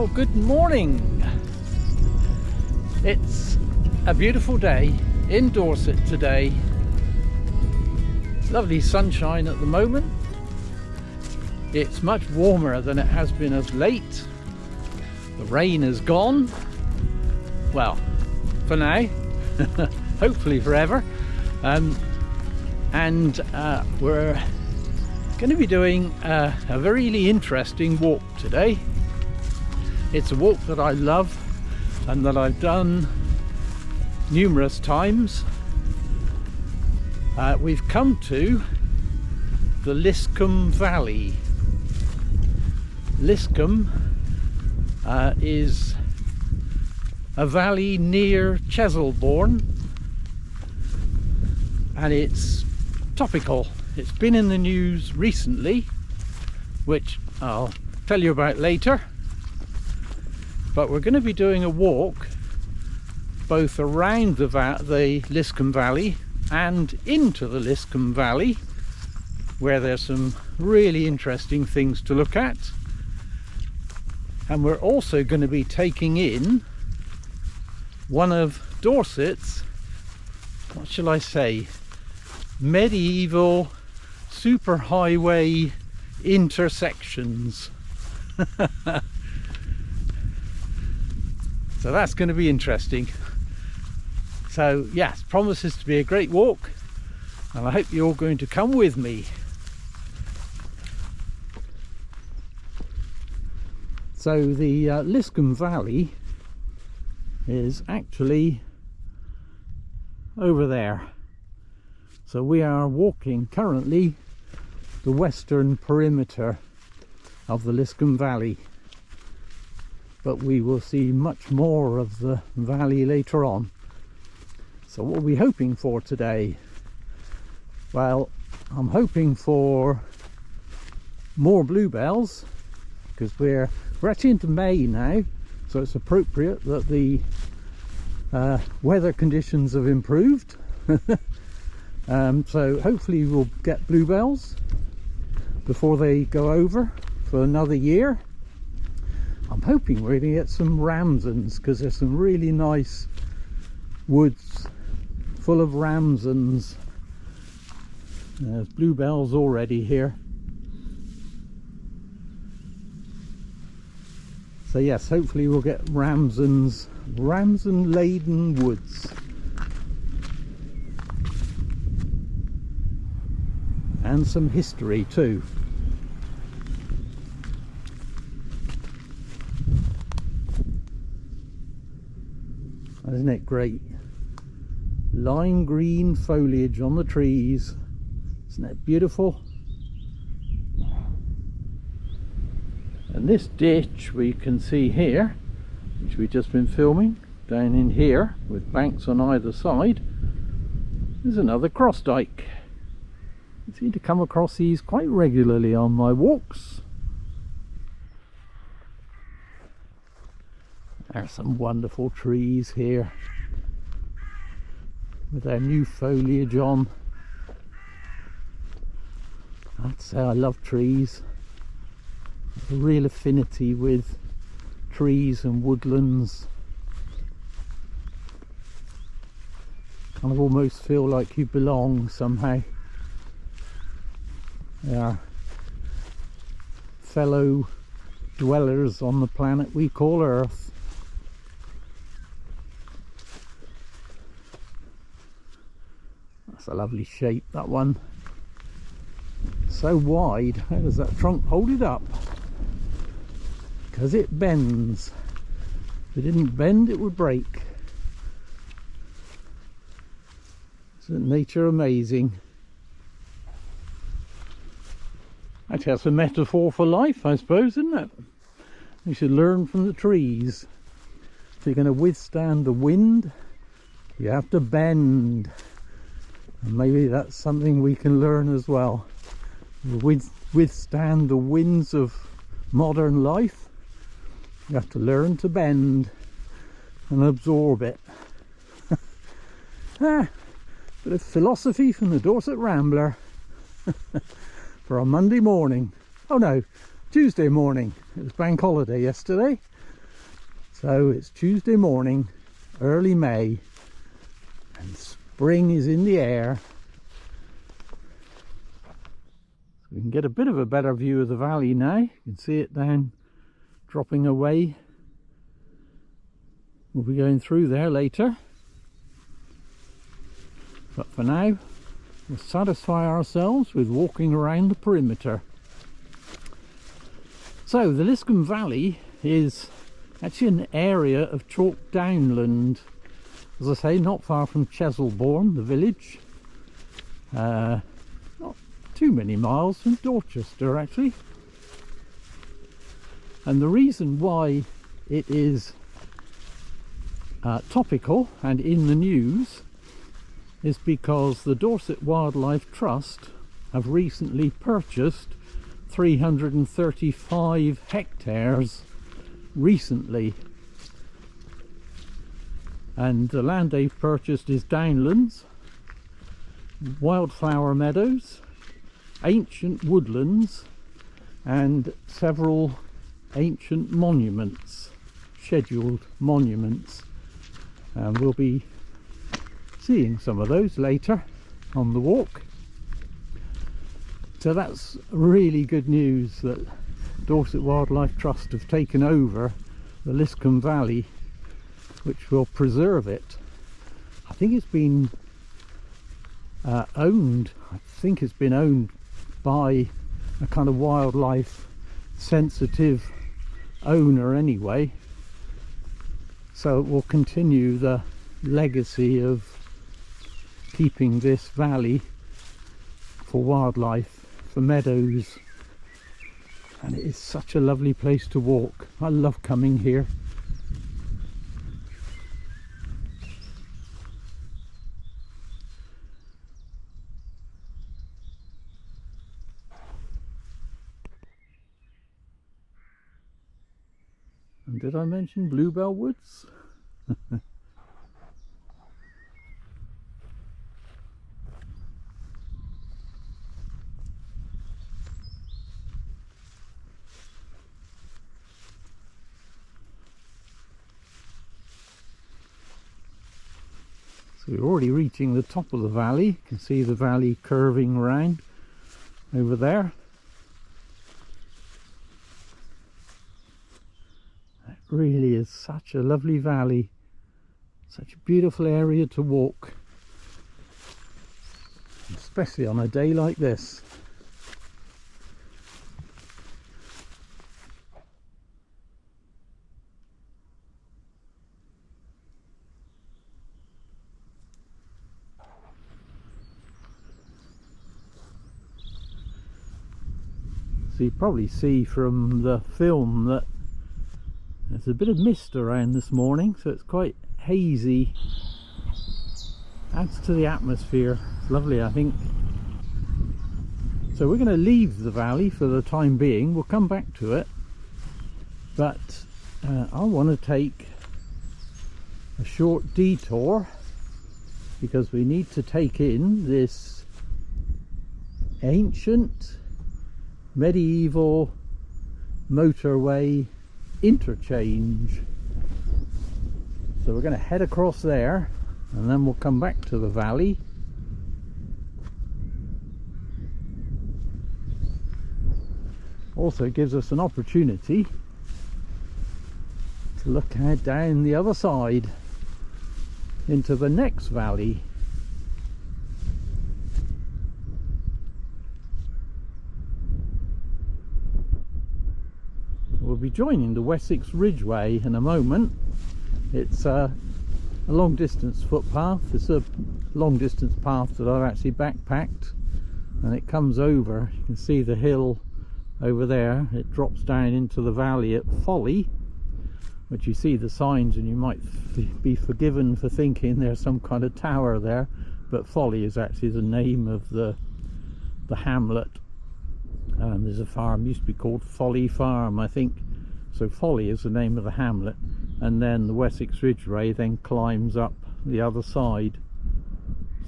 Well, good morning. It's a beautiful day in Dorset today. Lovely sunshine at the moment. It's much warmer than it has been of late. The rain is gone. Well, for now. Hopefully forever. We're going to be doing a really interesting walk today. It's a walk that I love and that I've done numerous times. We've come to the Lyscombe Valley. Lyscombe is a valley near Cheselbourne, and it's topical. It's been in the news recently, which I'll tell you about later. But we're going to be doing a walk both around the Lyscombe Valley and into the Lyscombe Valley, where there's some really interesting things to look at. And we're also going to be taking in one of Dorset's, what shall I say, medieval superhighway intersections. So that's going to be interesting. So yes, promises to be a great walk, and I hope you're all going to come with me. So the Lyscombe Valley is actually over there. So we are walking currently the western perimeter of the Lyscombe Valley, but we will see much more of the valley later on. So what are we hoping for today? Well, I'm hoping for more bluebells, because we're actually into May now, so it's appropriate that the weather conditions have improved. So hopefully we'll get bluebells before they go over for another year. I'm hoping we're going to get some Ramsons, because there's some really nice woods full of Ramsons. There's bluebells already here. So yes, hopefully we'll get Ramsons, Ramson laden woods. And some history too. Isn't it great? Lime green foliage on the trees. Isn't that beautiful? And this ditch we can see here, which we've just been filming, down in here with banks on either side, is another cross dyke. I seem to come across these quite regularly on my walks. There are some wonderful trees here with their new foliage on. I'd say I love trees. There's a real affinity with trees and woodlands. Kind of almost feel like you belong somehow. They are fellow dwellers on the planet we call Earth. That's a lovely shape, that one. So wide. How does that trunk hold it up? Because it bends. If it didn't bend, it would break. Isn't nature amazing? Actually, that's a metaphor for life, I suppose, isn't it? You should learn from the trees. If you're going to withstand the wind, you have to bend. And maybe that's something we can learn as well. Withstand the winds of modern life, you have to learn to bend and absorb it. Bit of philosophy from the Dorset Rambler for a Monday morning. Oh no, Tuesday morning. It was bank holiday yesterday, So it's Tuesday morning, early May, and spring is in the air. So we can get a bit of a better view of the valley now. You can see it down, dropping away. We'll be going through there later. But for now, we'll satisfy ourselves with walking around the perimeter. So the Lyscombe Valley is actually an area of chalk downland, as I say, not far from Cheselbourne, the village. Not too many miles from Dorchester actually. And the reason why it is topical and in the news is because the Dorset Wildlife Trust have recently purchased 335 hectares recently, and the land they've purchased is downlands, wildflower meadows, ancient woodlands, and several ancient monuments, scheduled monuments, and we'll be seeing some of those later on the walk. So that's really good news that Dorset Wildlife Trust have taken over the Lyscombe Valley, which will preserve it. I think it's been owned by a kind of wildlife sensitive owner anyway, so it will continue the legacy of keeping this valley for wildlife, for meadows, and it is such a lovely place to walk. I love coming here. And did I mention Bluebell Woods? So we're already reaching the top of the valley. You can see the valley curving round over there. It really is such a lovely valley, such a beautiful area to walk, especially on a day like this. So you probably see from the film that there's a bit of mist around this morning, so it's quite hazy. Adds to the atmosphere. It's lovely, I think. So we're going to leave the valley for the time being. We'll come back to it, but I want to take a short detour because we need to take in this ancient medieval motorway interchange. So we're going to head across there and then we'll come back to the valley. Also gives us an opportunity to look down the other side into the next valley. We'll be joining the Wessex Ridgeway in a moment. It's a long distance footpath. It's a long distance path that I've actually backpacked, and it comes over. You can see the hill over there. It drops down into the valley at Folly, which you see the signs and you might be forgiven for thinking there's some kind of tower there, but Folly is actually the name of the hamlet. There's a farm used to be called Folly Farm, I think. So Folly is the name of the hamlet, and then the Wessex Ridgeway then climbs up the other side.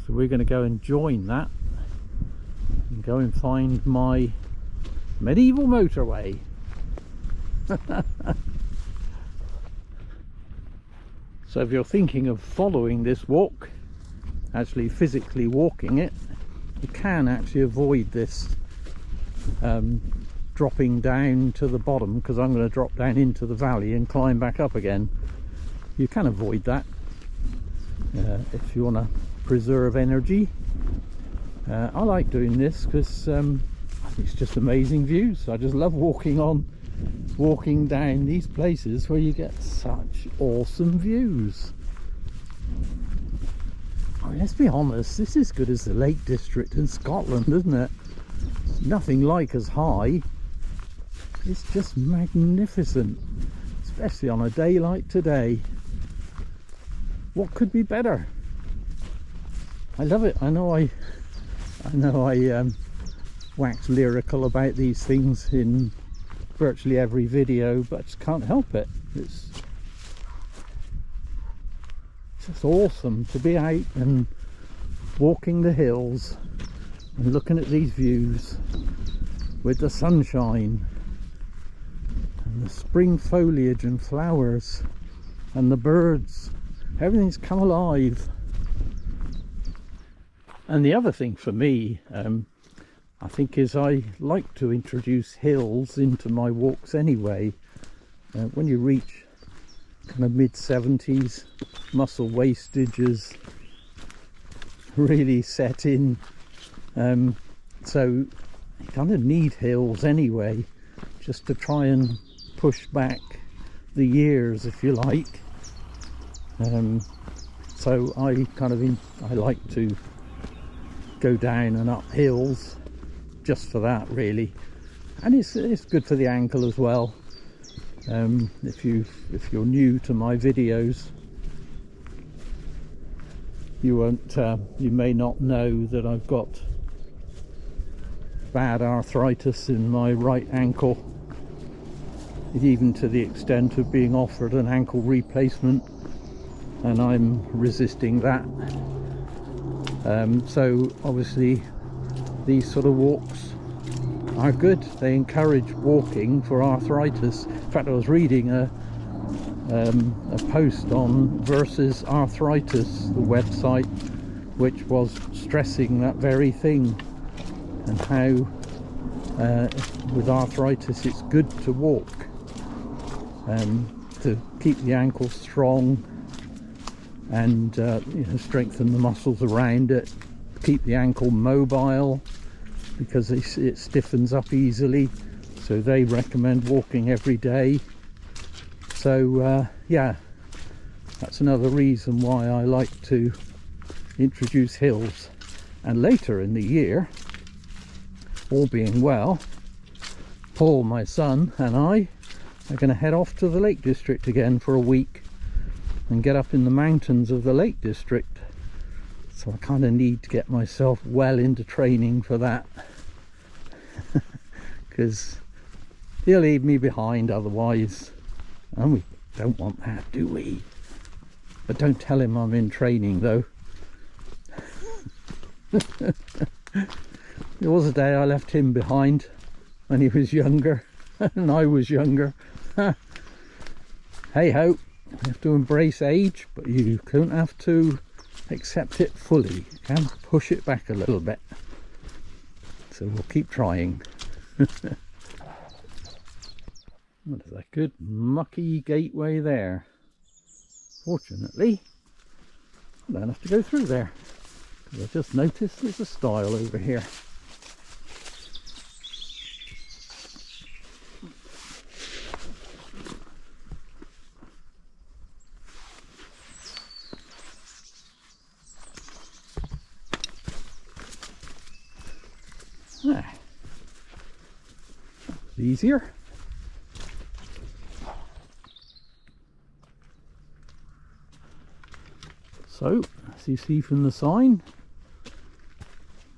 So we're going to go and join that and go and find my medieval motorway. So if you're thinking of following this walk, actually physically walking it, you can actually avoid this dropping down to the bottom, because I'm going to drop down into the valley and climb back up again. You can avoid that if you want to preserve energy. I like doing this because it's just amazing views. I just love walking down these places where you get such awesome views. I mean, let's be honest, this is as good as the Lake District in Scotland, isn't it? Nothing like as high. It's just magnificent, especially on a day like today. What could be better? I love it. I know I wax lyrical about these things in virtually every video, but I just can't help it. It's just awesome to be out and walking the hills and looking at these views with the sunshine and the spring foliage and flowers and the birds. Everything's come alive. And the other thing for me, I think, is I like to introduce hills into my walks anyway. When you reach kind of mid-70s, muscle wastage is really set in, so you kind of need hills anyway, just to try and push back the years, if you like. So I like to go down and up hills just for that, really. And it's good for the ankle as well. If you're new to my videos, you may not know that I've got bad arthritis in my right ankle, even to the extent of being offered an ankle replacement, and I'm resisting that. So obviously these sort of walks are good. They encourage walking for arthritis. In fact, I was reading a post on Versus Arthritis, the website, which was stressing that very thing, and how with arthritis it's good to walk, to keep the ankle strong and strengthen the muscles around it, keep the ankle mobile, because it stiffens up easily. So they recommend walking every day. So yeah, that's another reason why I like to introduce hills. And later in the year, all being well, Paul, my son, and I are going to head off to the Lake District again for a week and get up in the mountains of the Lake District. So I kind of need to get myself well into training for that, because he'll leave me behind otherwise, and we don't want that, do we? But don't tell him I'm in training though. There was a day I left him behind when he was younger and I was younger. Hey ho, you have to embrace age, but you don't have to accept it fully. You can push it back a little bit. So we'll keep trying. What is that good mucky gateway there? Fortunately, I don't have to go through there. I just noticed there's a stile over here. Ah, that was easier. So, as you see from the sign,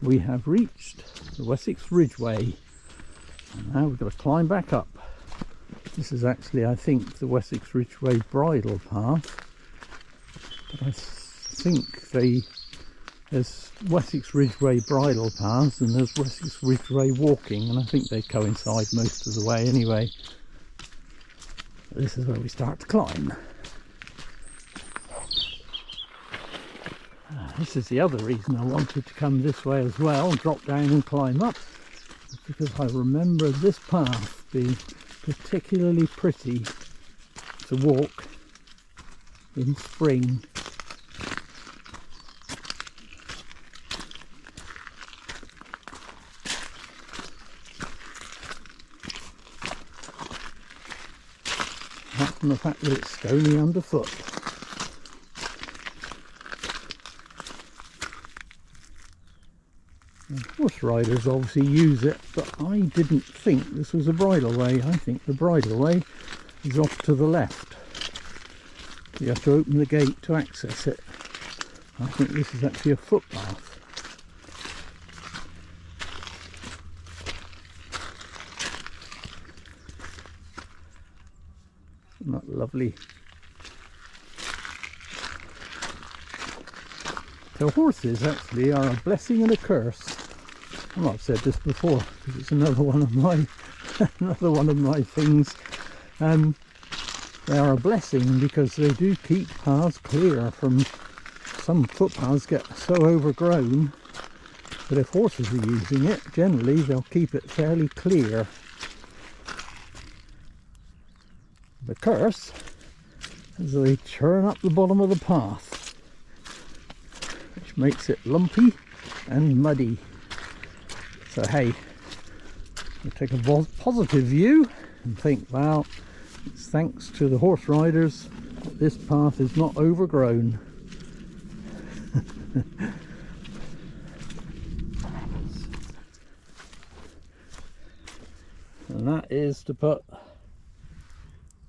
we have reached the Wessex Ridgeway, and now we've got to climb back up. This is actually, I think, the Wessex Ridgeway bridle path, but I think there's Wessex Ridgeway bridle paths and there's Wessex Ridgeway walking, and I think they coincide most of the way anyway. This is where we start to climb. This is the other reason I wanted to come this way as well, drop down and climb up, because I remember this path being particularly pretty to walk in spring. Apart from the fact that it's stony underfoot. And horse riders obviously use it, but I didn't think this was a bridleway. I think the bridleway is off to the left. You have to open the gate to access it. I think this is actually a footpath. Isn't that lovely? So horses actually are a blessing and a curse. I might have said this before because it's another one of my things. They are a blessing because they do keep paths clear from, some footpaths get so overgrown, but if horses are using it, generally they'll keep it fairly clear. The curse is they churn up the bottom of the path, which makes it lumpy and muddy. So hey, we'll take a positive view and think, well, it's thanks to the horse riders that this path is not overgrown. And that is to put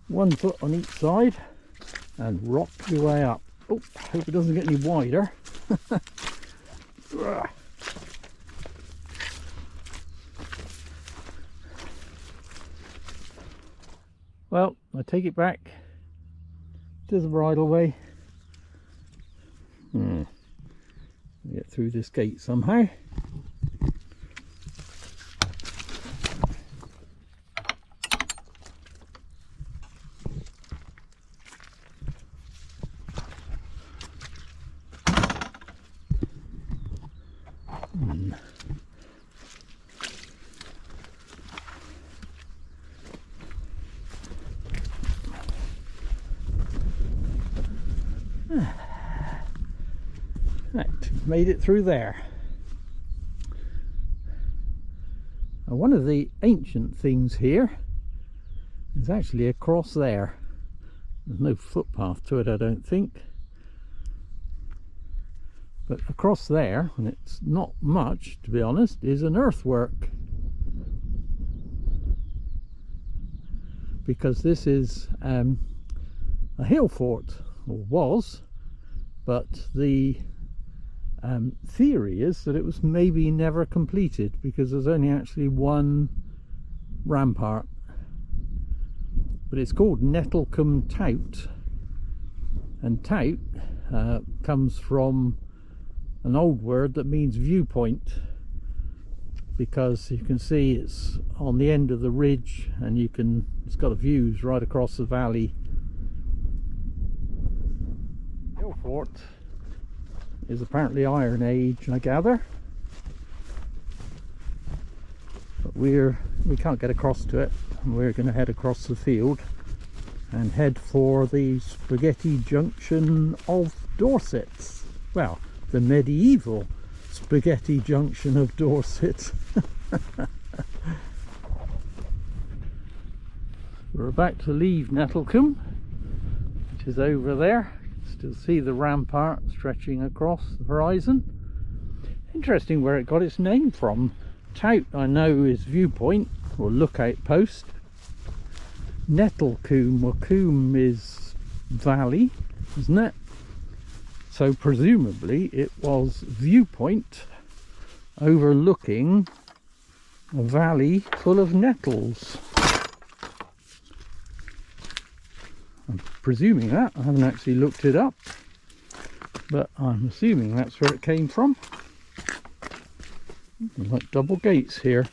one foot on each side and rock your way up. Oh, hope it doesn't get any wider. Well, I take it back to the bridleway. Get through this gate somehow. Right, made it through there. Now, one of the ancient things here is actually across there. There's no footpath to it, I don't think. But across there, and it's not much to be honest, is an earthwork. Because this is a hill fort, or was, but the theory is that it was maybe never completed because there's only actually one rampart. But it's called Nettlecombe Tout, and tout comes from an old word that means viewpoint, because you can see it's on the end of the ridge and it's got views right across the valley. Hill fort is apparently Iron Age, I gather, but we can't get across to it, and we're going to head across the field and head for the spaghetti junction of Dorset. Well, the medieval spaghetti junction of Dorset. We're about to leave Nettlecombe, which is over there. Still see the rampart stretching across the horizon. Interesting where it got its name from. Tout, I know, is viewpoint or lookout post. Nettlecombe, well, combe is valley, isn't it? So presumably it was viewpoint overlooking a valley full of nettles. I'm presuming that. I haven't actually looked it up, but I'm assuming that's where it came from. Like double gates here.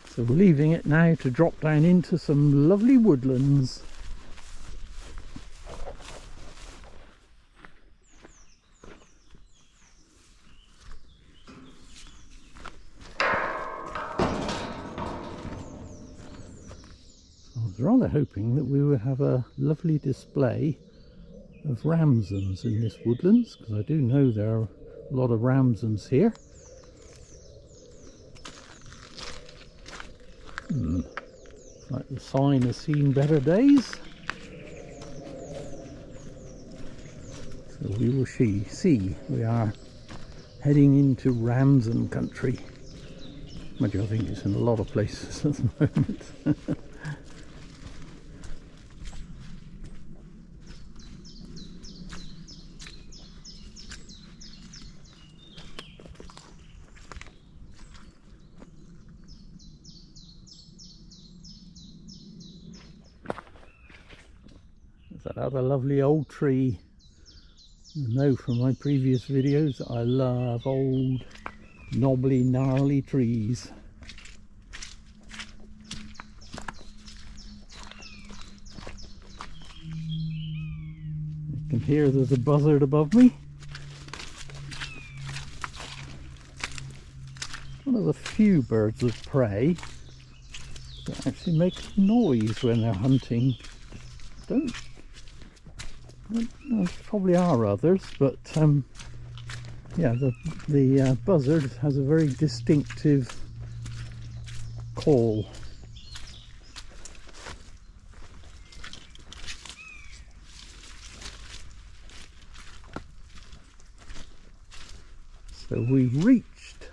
So we're leaving it now to drop down into some lovely woodlands. was rather hoping that we would have a lovely display of Ramsons in this woodlands, because I do know there are a lot of Ramsons here. Like the sign has seen better days. So we will see. We are heading into Ramson country. Mind you, I think it's in a lot of places at the moment. There's another lovely old tree. You know from my previous videos I love old, knobbly, gnarly trees. You can hear there's a buzzard above me. One of the few birds of prey that actually make noise when they're hunting. There probably are others, but yeah, the buzzard has a very distinctive call. So we reached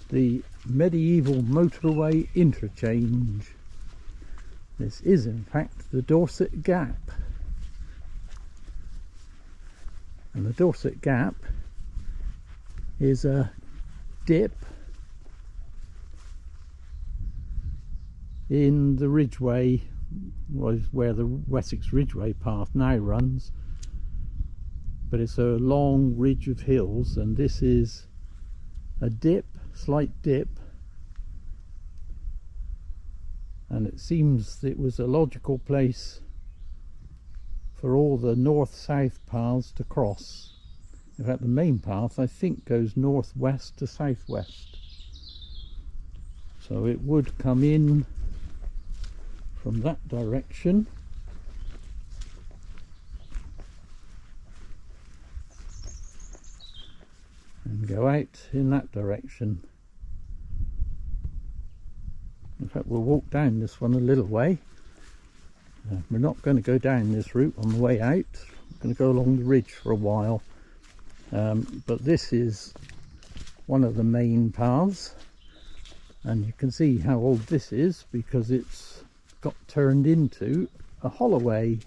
the medieval motorway interchange. This is in fact the Dorset Gap. And the Dorset Gap is a dip in the Ridgeway, where the Wessex Ridgeway path now runs, but it's a long ridge of hills, and this is a dip, slight dip, and it seems it was a logical place for all the north-south paths to cross. In fact, the main path I think goes northwest to southwest, so it would come in from that direction and go out in that direction. In fact, we'll walk down this one a little way. We're not going to go down this route on the way out. We're going to go along the ridge for a while, but this is one of the main paths, and you can see how old this is because it's got turned into a Holloway.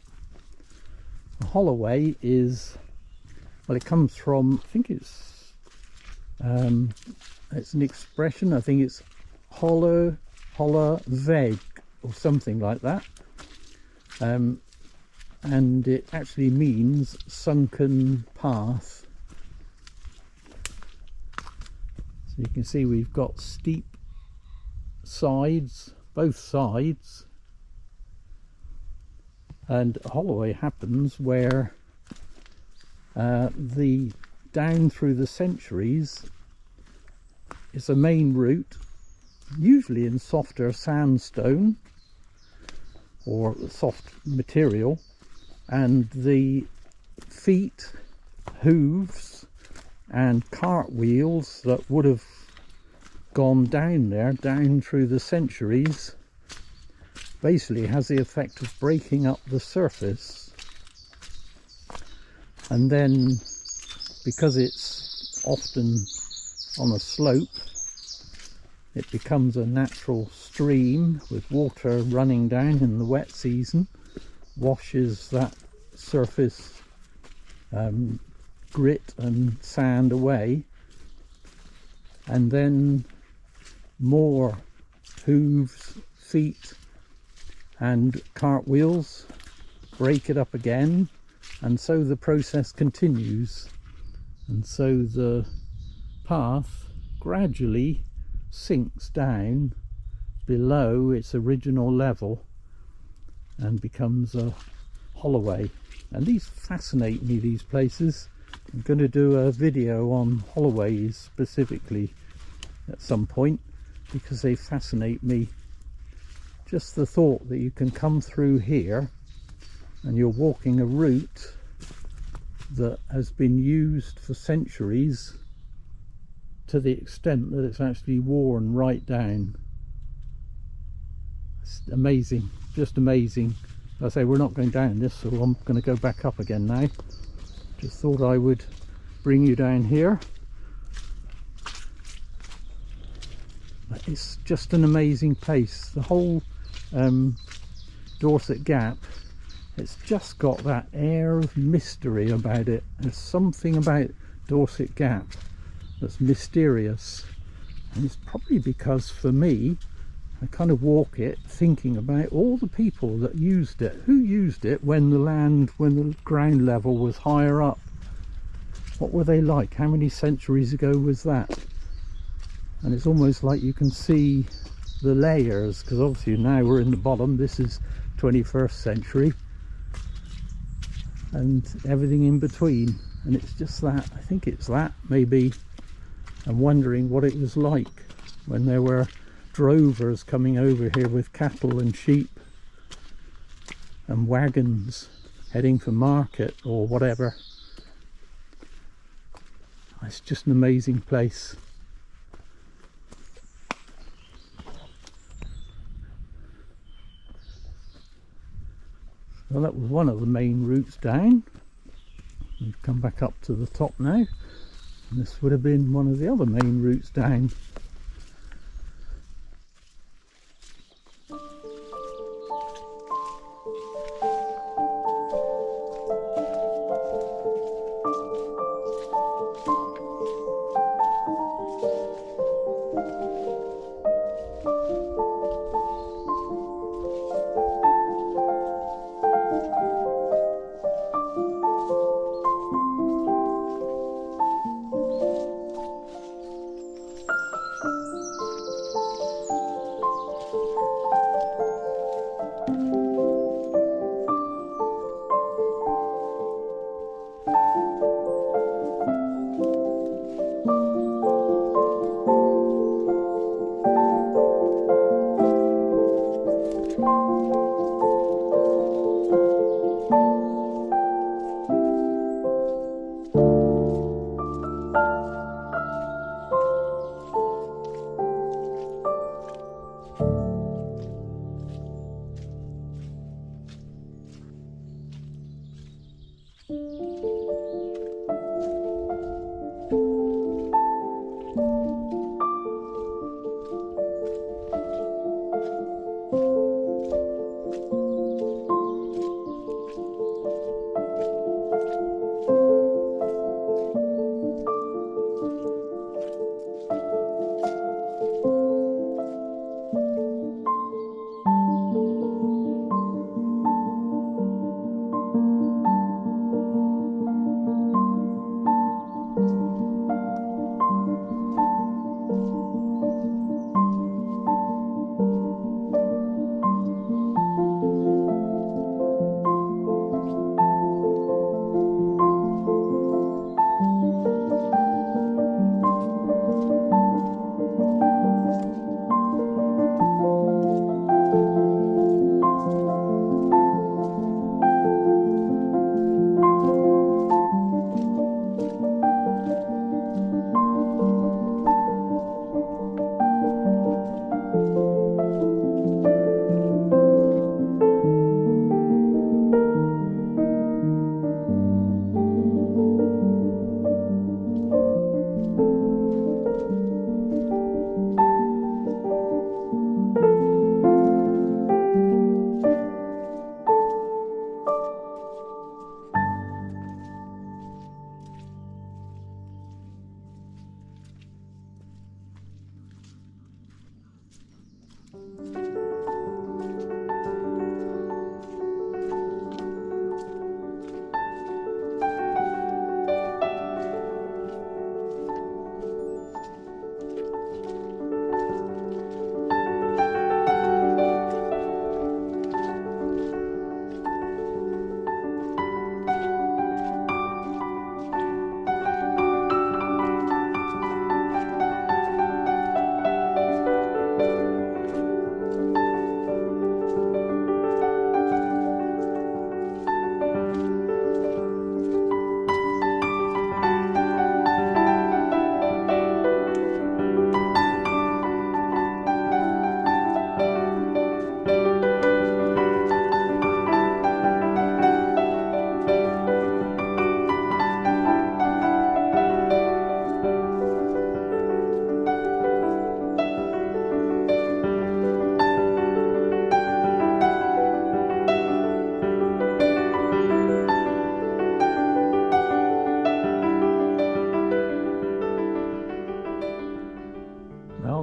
A Holloway is, well, it comes from, I think it's an expression, I think it's holler veg or something like that. And it actually means sunken path. So you can see we've got steep sides, both sides, and Holloway happens where the down through the centuries is a main route, usually in softer sandstone or soft material, and the feet, hooves and cartwheels that would have gone down there, down through the centuries, basically has the effect of breaking up the surface, and then because it's often on a slope, it becomes a natural stream with water running down in the wet season, washes that surface grit and sand away, and then more hooves, feet and cartwheels break it up again, and so the process continues, and so the path gradually sinks down below its original level and becomes a Holloway. And these fascinate me, these places. I'm going to do a video on Holloways specifically at some point because they fascinate me. just the thought that you can come through here and you're walking a route that has been used for centuries to the extent that it's actually worn right down. It's amazing, just amazing. I say we're not going down this, so I'm going to go back up again now. Just thought I would bring you down here. It's just an amazing place. The whole Dorset Gap, it's just got that air of mystery about it. There's something about Dorset Gap that's mysterious, and it's probably because for me, I kind of walk it thinking about all the people that used it. Who used it when the ground level was higher up? What were they like? How many centuries ago was that? And it's almost like you can see the layers, because obviously now we're in the bottom. This is 21st century, and everything in between. And it's just that, I think it's that maybe. I'm wondering what it was like when there were drovers coming over here with cattle and sheep and wagons heading for market or whatever. It's just an amazing place. Well, that was one of the main routes down. We've come back up to the top now, and this would have been one of the other main routes down.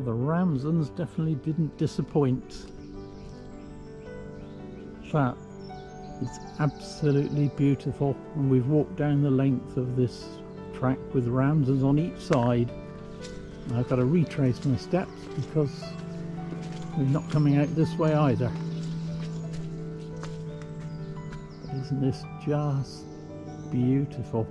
the Ramsons definitely didn't disappoint. That is absolutely beautiful, and we've walked down the length of this track with Ramsons on each side. I've got to retrace my steps because we're not coming out this way either. Isn't this just beautiful?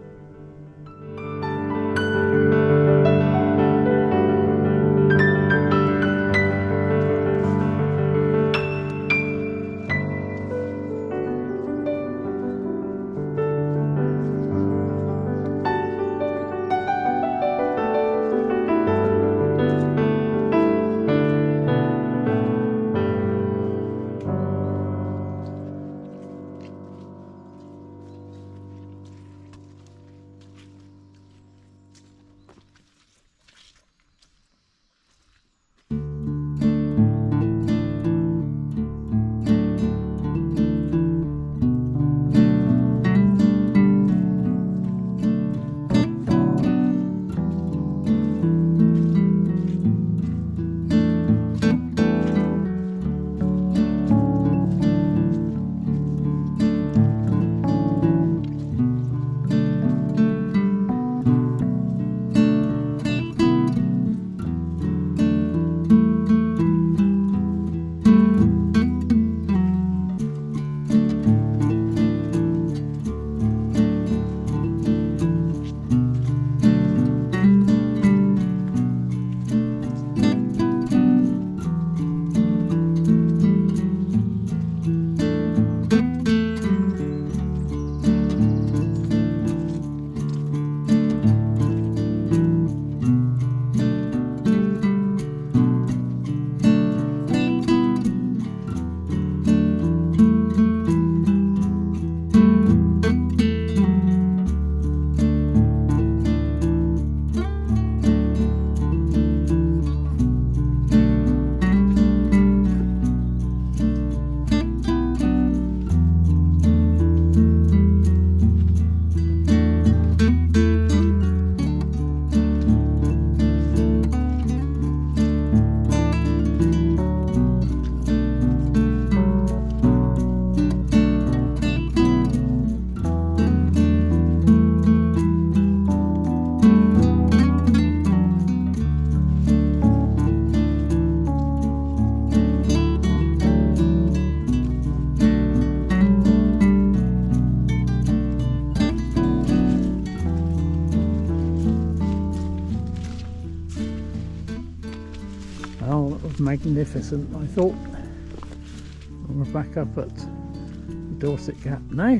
Oh, that was magnificent. I thought we're back up at the Dorset Gap now.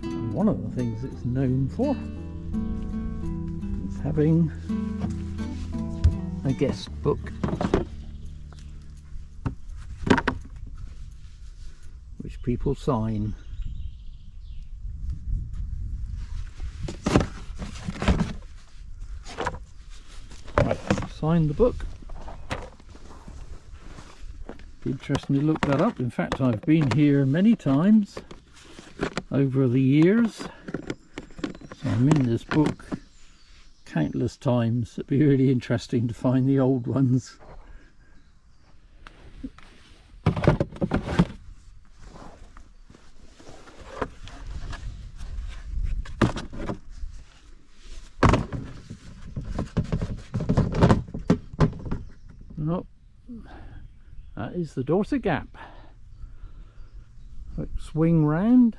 And one of the things it's known for is having a guest book. Which people sign. Right, sign the book. Be interesting to look that up. In fact, I've been here many times over the years, so I'm in this book countless times. It'd be really interesting to find the old ones. Oh, that is the Dorset Gap. Quick swing round.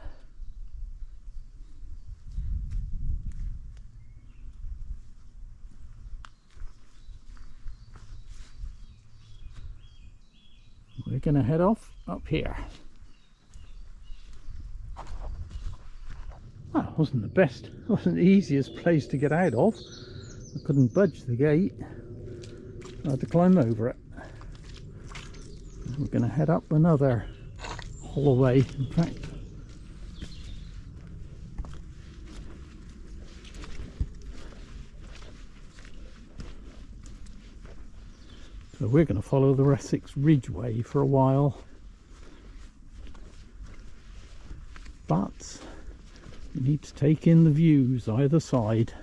We're going to head off up here. That wasn't the best, wasn't the easiest place to get out of. I couldn't budge the gate. I had to climb over it. We're going to head up another Holloway, in fact. So we're going to follow the Essex Ridgeway for a while. But you need to take in the views either side.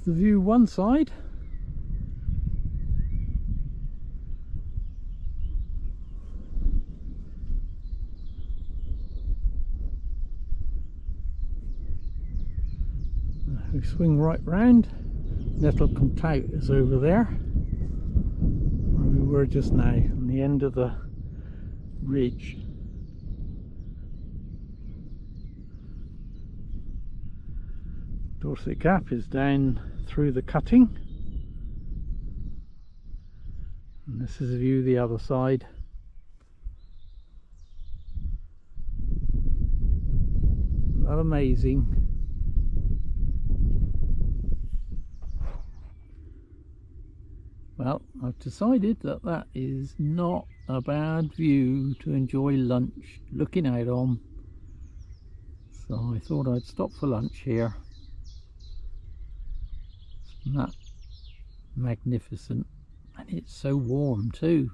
the view one side. We swing right round. Lyscombe Chapel is over there, where we were just now, on the end of the ridge. Dorset Gap is down through the cutting, and this is a view the other side. Isn't that amazing? Well, I've decided that that is not a bad view to enjoy lunch looking out on, so I thought I'd stop for lunch here. Isn't that magnificent? And it's so warm too.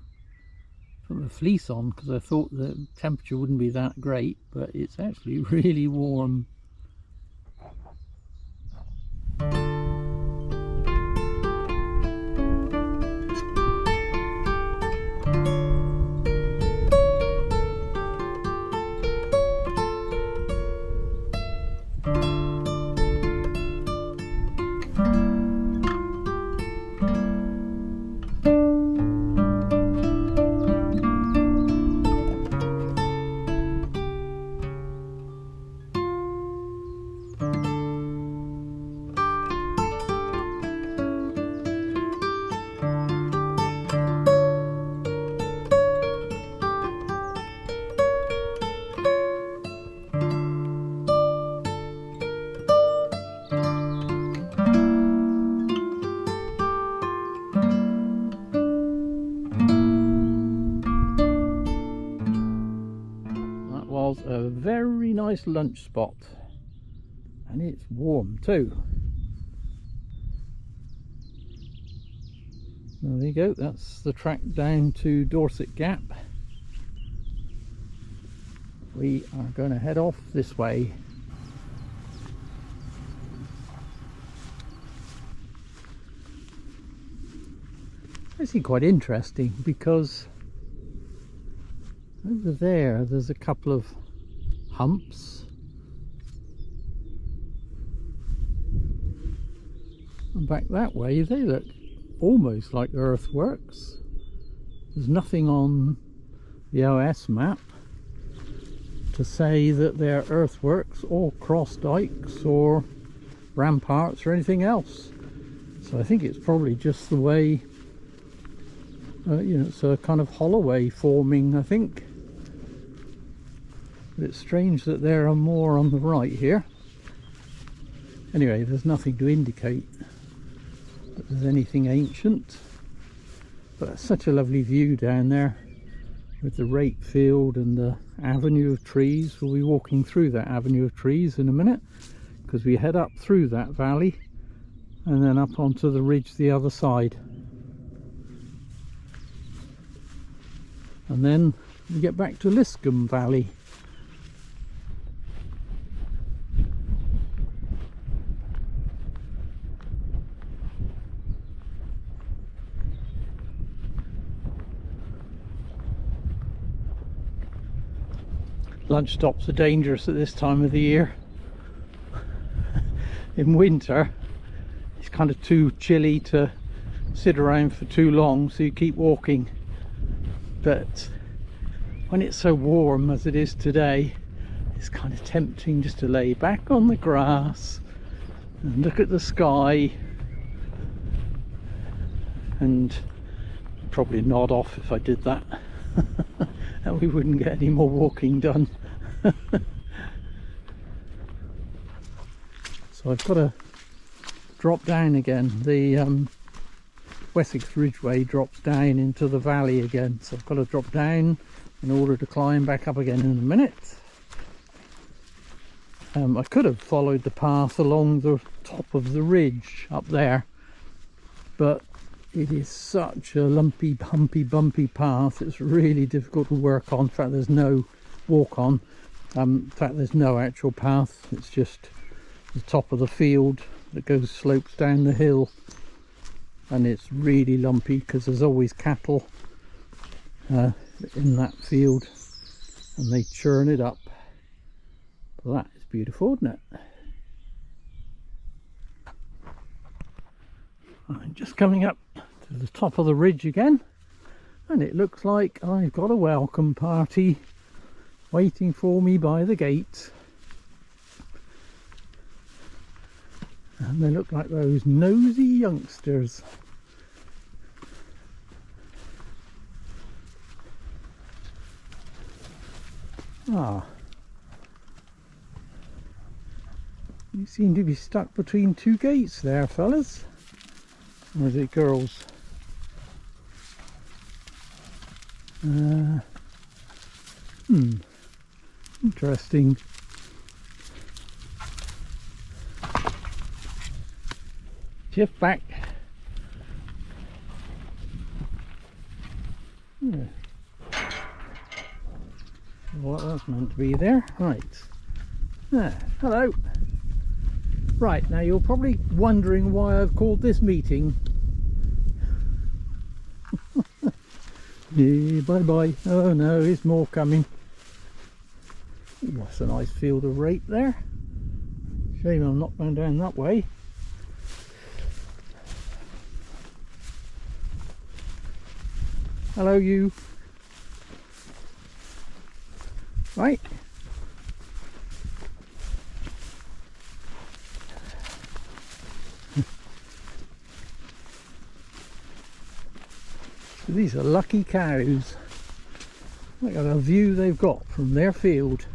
Put my fleece on because I thought the temperature wouldn't be that great, but it's actually really warm. A very nice lunch spot, and it's warm too. Well, there you go, that's the track down to Dorset Gap. We are going to head off this way. Actually quite interesting, because over there there's a couple of humps, and back that way they look almost like earthworks. There's nothing on the OS map to say that they're earthworks or cross dikes or ramparts or anything else, so I think it's probably just the way you know, it's a kind of holloway forming, I think. But it's strange that there are more on the right here. Anyway, there's nothing to indicate that there's anything ancient, but it's such a lovely view down there with the rape field and the avenue of trees. We'll be walking through that avenue of trees in a minute, because we head up through that valley and then up onto the ridge the other side, and then we get back to Lyscombe Valley. Lunch stops are dangerous at this time of the year. In winter it's kind of too chilly to sit around for too long, so you keep walking, but when it's so warm as it is today, it's kind of tempting just to lay back on the grass and look at the sky, and probably nod off if I did that. And we wouldn't get any more walking done. So I've got to drop down again. The Wessex Ridgeway drops down into the valley again, so I've got to drop down in order to climb back up again in a minute. I could have followed the path along the top of the ridge up there, but it is such a lumpy, humpy, bumpy path. It's really difficult to work on. In fact, there's no walk on. In fact, there's no actual path. It's just the top of the field that goes slopes down the hill, and it's really lumpy because there's always cattle in that field and they churn it up. Well, that is beautiful, isn't it? I'm just coming up to the top of the ridge again, and it looks like I've got a welcome party waiting for me by the gate. And they look like those nosy youngsters. Ah, you seem to be stuck between two gates there, fellas. Or is it girls? Interesting. Shift back. Yeah. What that's meant to be there. Right. Hello. Right, now you're probably wondering why I've called this meeting. Yeah, bye bye. Oh no, there's more coming. Ooh, that's a nice field of rape there. Shame I'm not going down that way. Hello you. Right. These are lucky cows. Look at the view they've got from their field.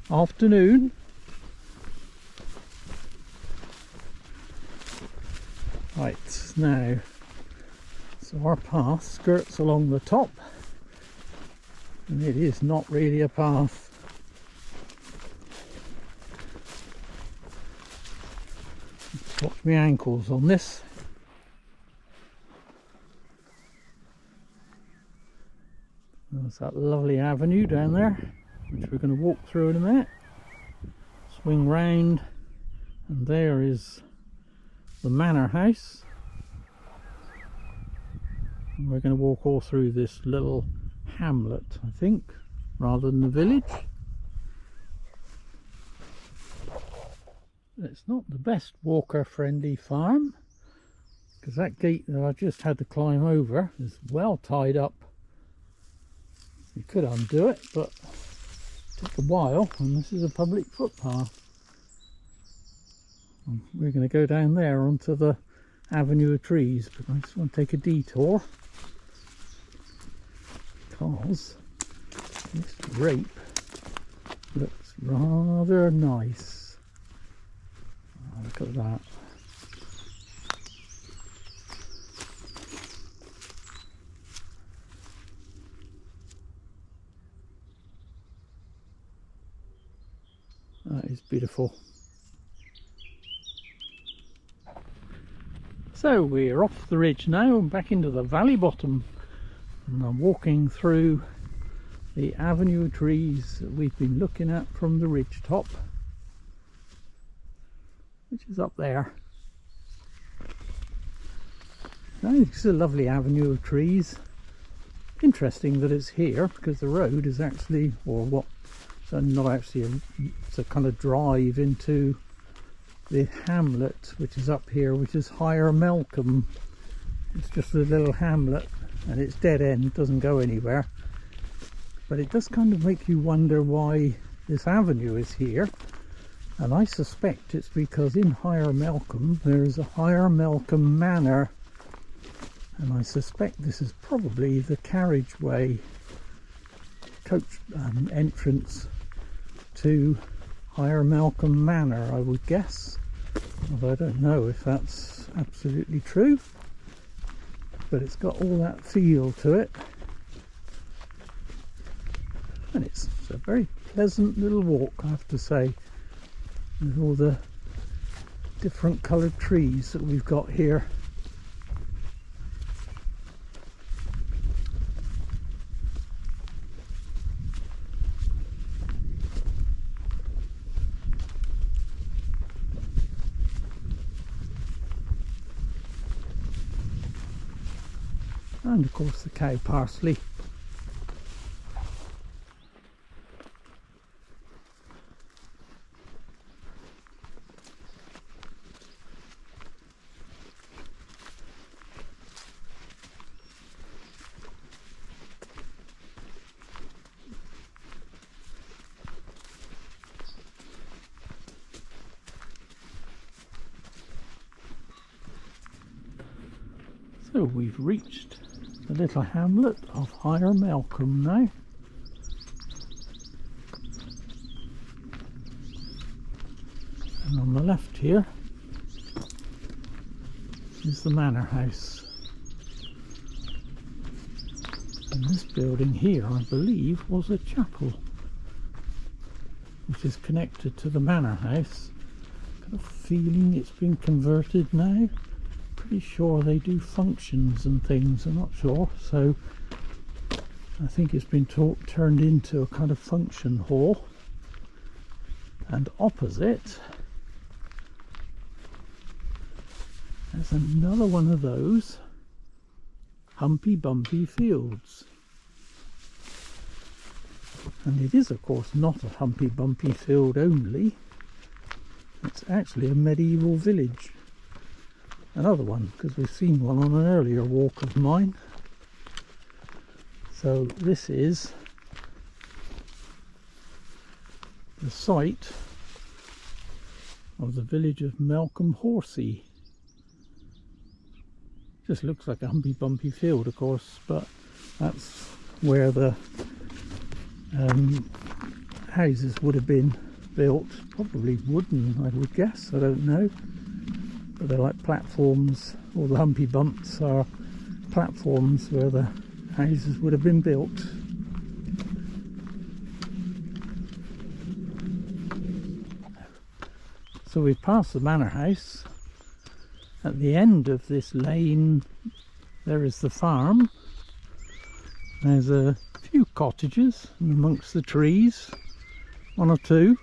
Afternoon. Right, now, so our path skirts along the top, and it is not really a path. Watch my ankles on this. There's that lovely avenue down there, which we're going to walk through in a minute. Swing round, and there is the manor house. And we're going to walk all through this little hamlet, I think, rather than the village. It's not the best walker friendly farm, because that gate that I just had to climb over is well tied up. You could undo it, but it took a while, and this is a public footpath. And we're going to go down there onto the avenue of trees, but I just want to take a detour because this rape looks rather nice. Look at that. That is beautiful. So we're off the ridge now and back into the valley bottom, and I'm walking through the avenue of trees that we've been looking at from the ridge top, which is up there. Now, this is a lovely avenue of trees. Interesting that it's here because the road is actually, or what, so not actually, it's a kind of drive into the hamlet, which is up here, which is Higher Melcombe. It's just a little hamlet and it's dead end, doesn't go anywhere. But it does kind of make you wonder why this avenue is here. And I suspect it's because in Higher Melcombe there is a Higher Melcombe Manor, and I suspect this is probably the carriageway coach entrance to Higher Melcombe Manor, I would guess, although I don't know if that's absolutely true, but it's got all that feel to it, and it's a very pleasant little walk, I have to say, with all the different coloured trees that we've got here. and of course the cow parsley. So we've reached the little hamlet of Higher Melcombe now. And on the left here is the manor house. And this building here, I believe, was a chapel, which is connected to the manor house. Got a feeling it's been converted now. Pretty sure they do functions and things, I'm not sure, so I think it's been turned into a kind of function hall. And opposite there's another one of those humpy bumpy fields, and it is of course not a humpy bumpy field only, it's actually a medieval village. Another one, because we've seen one on an earlier walk of mine. So this is the site of the village of Melcombe Horsey. Just looks like a humpy bumpy field, of course, but that's where the houses would have been built. Probably wooden, I would guess, I don't know. But they're like platforms, or the humpy bumps are platforms where the houses would have been built. So we've passed the manor house. At the end of this lane there is the farm. There's a few cottages amongst the trees, one or two.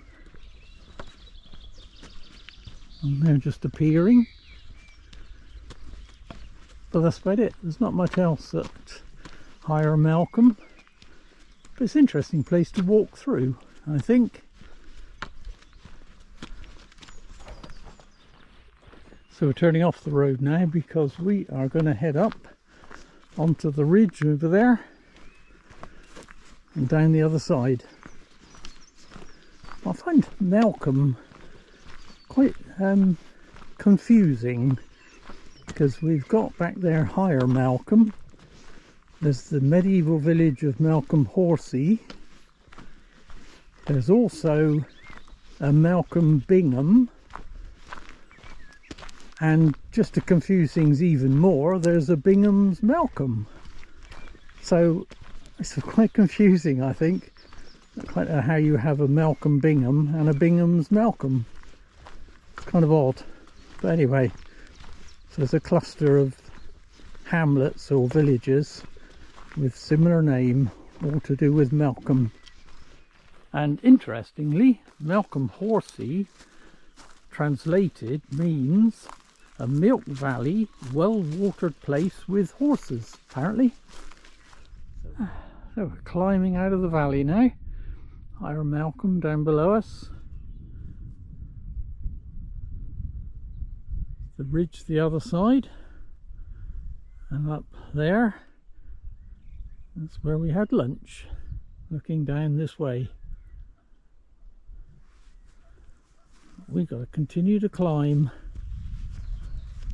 And they're just appearing, but that's about it. There's not much else at Higher Melcombe, but it's an interesting place to walk through, I think. So we're turning off the road now because we are going to head up onto the ridge over there and down the other side. I find Melcombe quite confusing, because we've got back there Higher Melcombe, there's the medieval village of Melcombe Horsey, there's also a Melcombe Bingham, and just to confuse things even more, there's a Bingham's Melcombe. So it's quite confusing, I think. I don't know how you have a Melcombe Bingham and a Bingham's Melcombe. Kind of odd, but anyway, so there's a cluster of hamlets or villages with similar name, all to do with Melcombe. And interestingly, Melcombe Horsey translated means a milk valley, well watered place with horses, apparently. So we're climbing out of the valley now. Higher Melcombe down below us. The ridge the other side, and up there, that's where we had lunch, looking down this way. We've got to continue to climb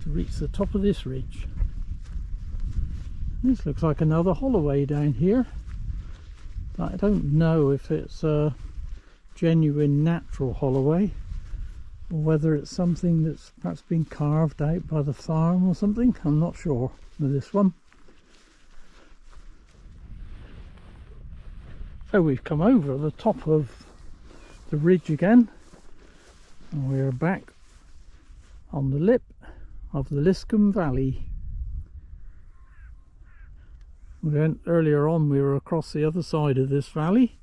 to reach the top of this ridge. This looks like another Holloway down here, but I don't know if it's a genuine natural Holloway or whether it's something that's perhaps been carved out by the farm or something. I'm not sure with this one. So we've come over the top of the ridge again, and we're back on the lip of the Lyscombe Valley. We went earlier on, we were across the other side of this valley.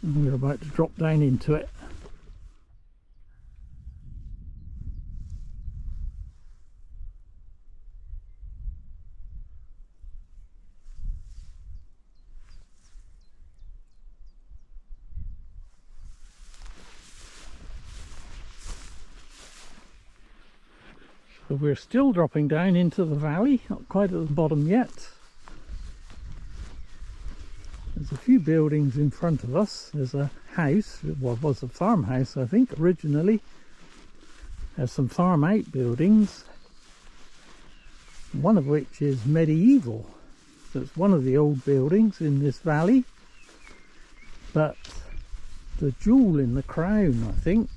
And we're about to drop down into it. So we're still dropping down into the valley, not quite at the bottom yet. There's a few buildings in front of us. There's a house, well, it was a farmhouse I think originally. There's some farm out buildings, one of which is medieval. So it's one of the old buildings in this valley. But the jewel in the crown, I think,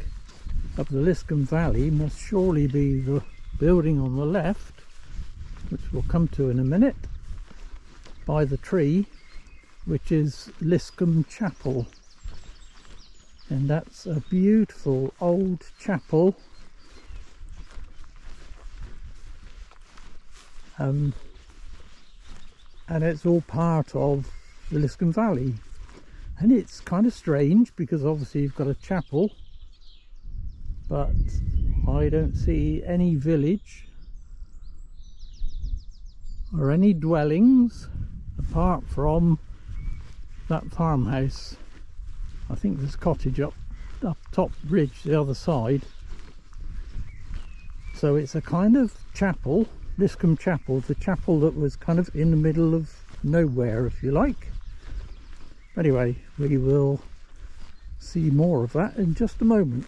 of the Lyscombe Valley must surely be the building on the left, which we'll come to in a minute, by the tree, which is Lyscombe Chapel. And that's a beautiful old chapel. And it's all part of the Lyscombe Valley. And it's kind of strange because obviously you've got a chapel, but I don't see any village or any dwellings apart from that farmhouse. I think there's a cottage up top ridge the other side. So it's a kind of chapel, Lyscombe Chapel, the chapel that was kind of in the middle of nowhere, if you like. Anyway, we will see more of that in just a moment.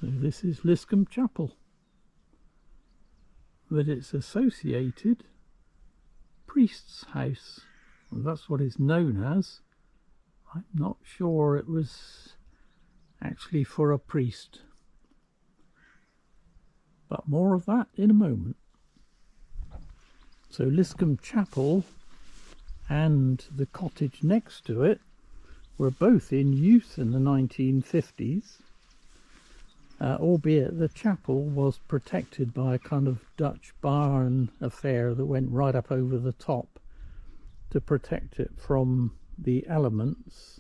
So this is Lyscombe Chapel, but it's associated priest's house. Well, that's what it's known as. I'm not sure it was actually for a priest, but more of that in a moment. So Lyscombe Chapel and the cottage next to it were both in use in the 1950s. Albeit the chapel was protected by a kind of Dutch barn affair that went right up over the top to protect it from the elements.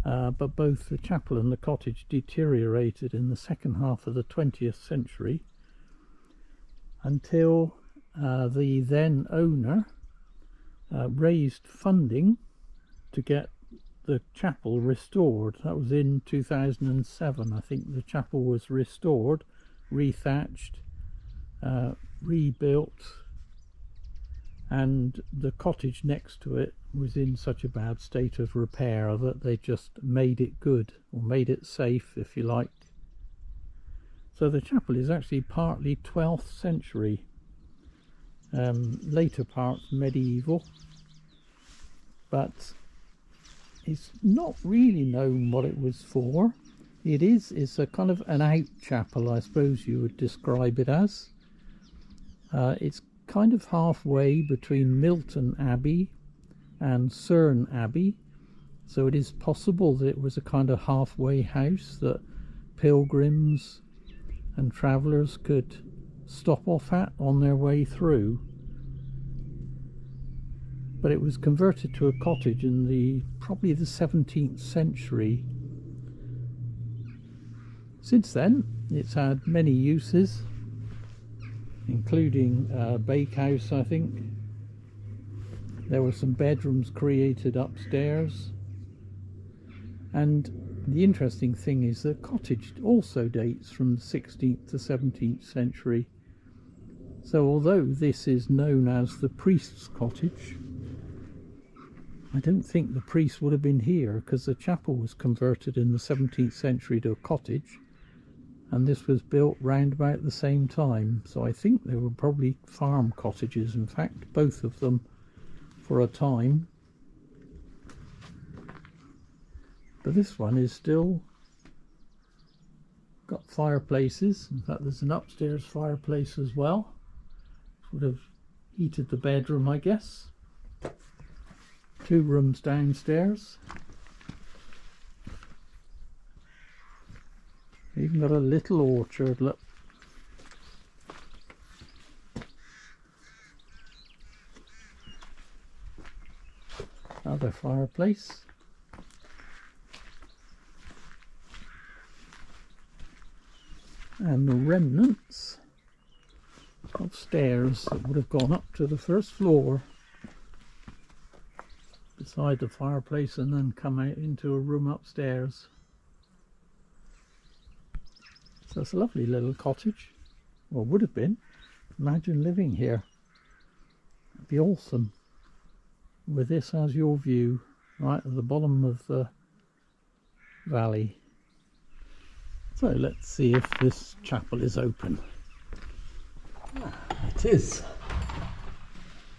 But both the chapel and the cottage deteriorated in the second half of the 20th century until the then owner raised funding to get the chapel restored. That was in 2007. I think the chapel was restored, rethatched, rebuilt, and the cottage next to it was in such a bad state of repair that they just made it good, or made it safe, if you like. So the chapel is actually partly 12th century, later parts medieval, but it's not really known what it was for. It's a kind of an out chapel, I suppose you would describe it as. It's kind of halfway between Milton Abbey and Cerne Abbey, so it is possible that it was a kind of halfway house that pilgrims and travellers could stop off at on their way through. But it was converted to a cottage in probably the 17th century. Since then, it's had many uses, including a bakehouse, I think. There were some bedrooms created upstairs. And the interesting thing is the cottage also dates from the 16th to 17th century. So although this is known as the priest's cottage, I don't think the priest would have been here, because the chapel was converted in the 17th century to a cottage, and this was built round about the same time. So I think they were probably farm cottages, in fact, both of them, for a time. But this one is still got fireplaces. In fact, there's an upstairs fireplace as well. Would have heated the bedroom, I guess. 2 rooms downstairs. Even got a little orchard, look. Another fireplace. and the remnants of stairs that would have gone up to the first floor beside the fireplace and then come out into a room upstairs. So it's a lovely little cottage, or would have been. Imagine living here. It'd be awesome with this as your view right at the bottom of the valley. So let's see if this chapel is open. It is.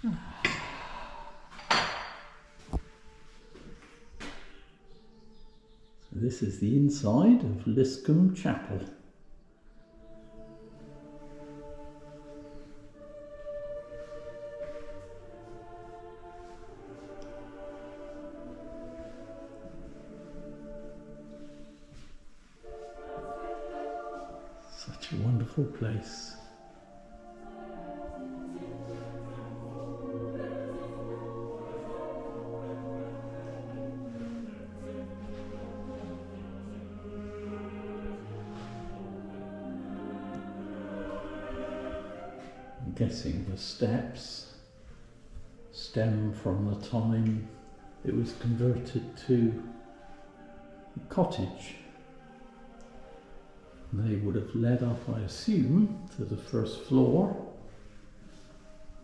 So this is the inside of Lyscombe Chapel. Such a wonderful place. I'm guessing the steps stem from the time it was converted to a cottage. They would have led up, I assume, to the first floor.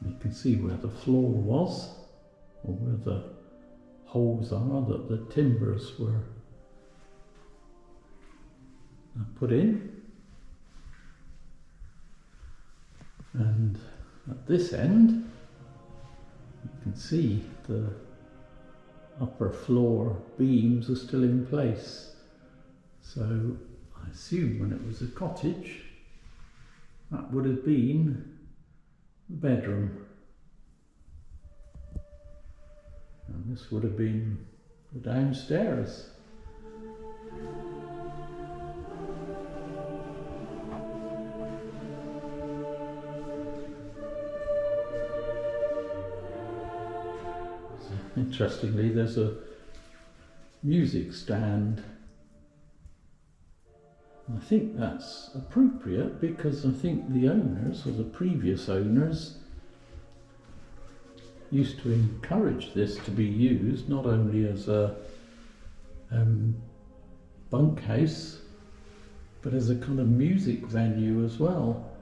You can see where the floor was, or where the holes are that the timbers were put in. And at this end, you can see the upper floor beams are still in place. So I assume when it was a cottage, that would have been the bedroom. And this would have been the downstairs. Interestingly, there's a music stand. I think that's appropriate because I think the owners, or the previous owners, used to encourage this to be used not only as a bunkhouse, but as a kind of music venue as well.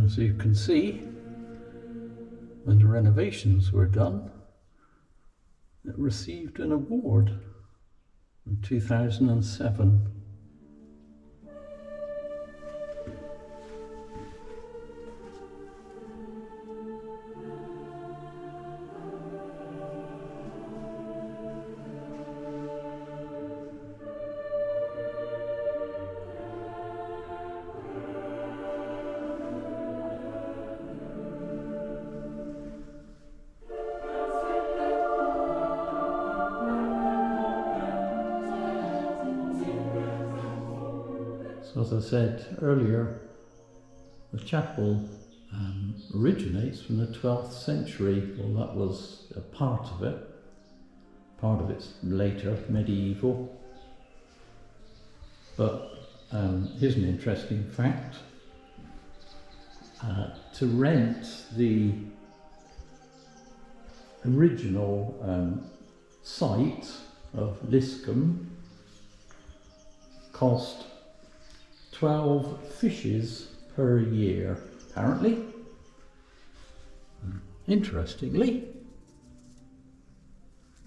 As you can see, when the renovations were done, it received an award in 2007. So as I said earlier, the chapel originates from the 12th century. Well, that was a part of it. Part of it's later, medieval. But here's an interesting fact. To rent the original site of Lyscombe cost 12 fishes per year, apparently. Interestingly, it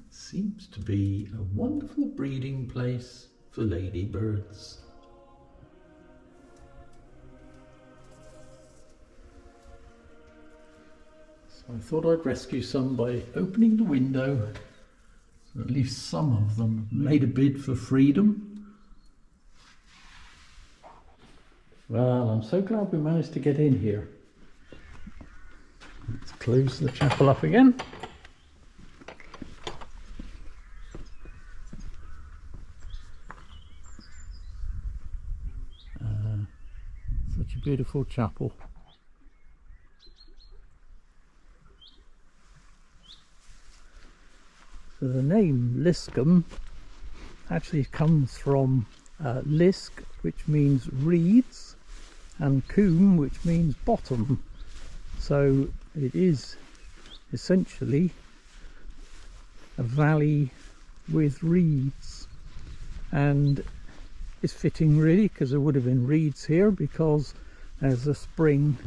seems to be a wonderful breeding place for ladybirds. So I thought I'd rescue some by opening the window. So at least some of them made a bid for freedom. Well, I'm so glad we managed to get in here. Let's close the chapel up again. Such a beautiful chapel. So the name Lyscombe actually comes from Lysc, which means reeds, and combe, which means bottom. So it is essentially a valley with reeds, and it's fitting really because there would have been reeds here because there's a spring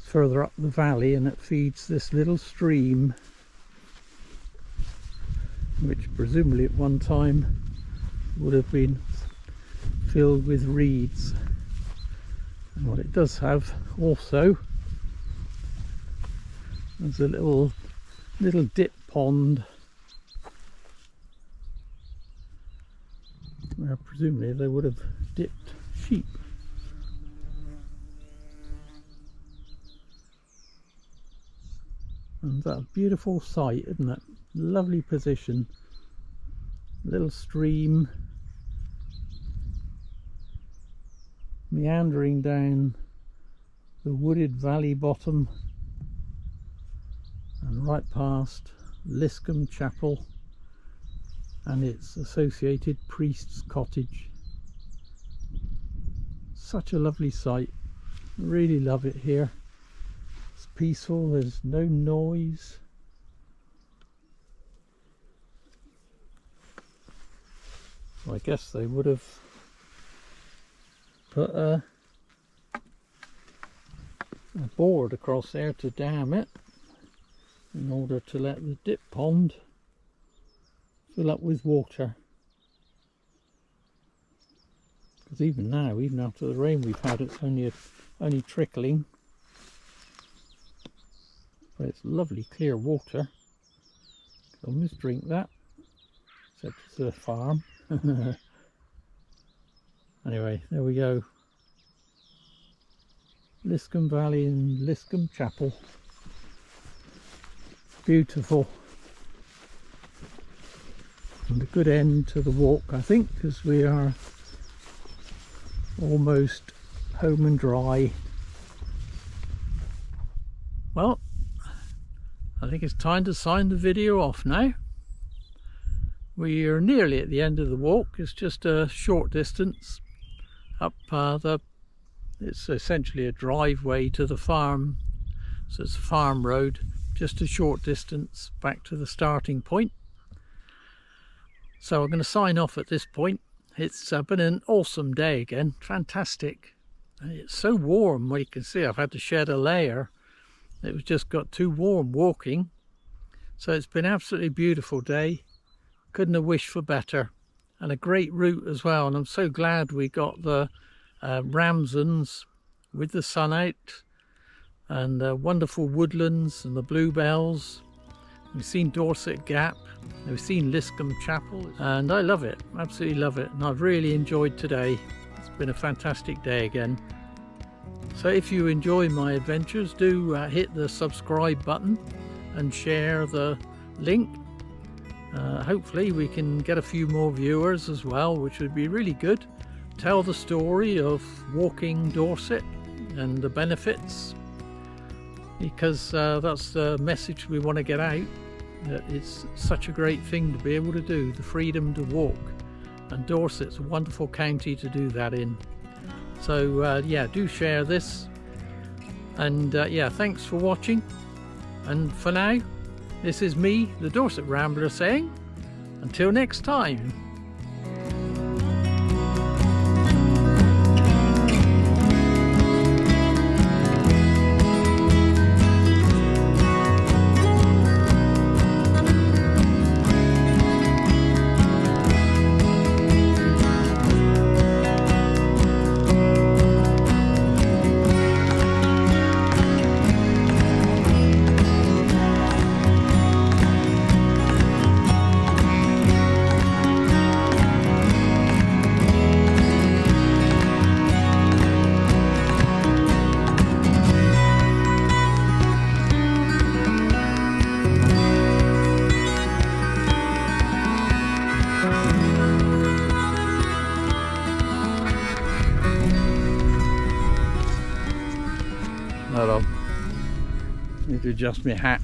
further up the valley and it feeds this little stream, which presumably at one time would have been filled with reeds. And what it does have also is a little dip pond where presumably they would have dipped sheep. And that beautiful sight, isn't it? Lovely position, little stream meandering down the wooded valley bottom and right past Lyscombe Chapel and its associated priest's cottage. Such a lovely sight, really love it here. It's peaceful, there's no noise. I guess they would have put a board across there to dam it in order to let the dip pond fill up with water. Because even now, even after the rain we've had, it's only trickling. But it's lovely clear water. So I'll just drink that, except it's a farm. Anyway, there we go. Lyscombe Valley and Lyscombe Chapel. Beautiful. And a good end to the walk, I think, because we are almost home and dry. Well, I think it's time to sign the video off now. We are nearly at the end of the walk. It's just a short distance up it's essentially a driveway to the farm, so it's a farm road, just a short distance back to the starting point. So I'm going to sign off at this point. It's been an awesome day again, fantastic. It's so warm, well, you can see I've had to shed a layer. It was just got too warm walking. So it's been an absolutely beautiful day. Couldn't have wished for better, and a great route as well. And I'm so glad we got the Ramsons with the sun out, and wonderful woodlands and the bluebells. We've seen Dorset Gap, we've seen Lyscombe Chapel, and I love it, absolutely love it. And I've really enjoyed today. It's been a fantastic day again. So if you enjoy my adventures, do hit the subscribe button and share the link. Hopefully we can get a few more viewers as well, which would be really good. Tell the story of walking Dorset and the benefits, because that's the message we want to get out, that it's such a great thing to be able to do, the freedom to walk, and Dorset's a wonderful county to do that in. So yeah, do share this, and yeah, thanks for watching. And for now, this is me, the Dorset Rambler, saying until next time. to adjust my hat.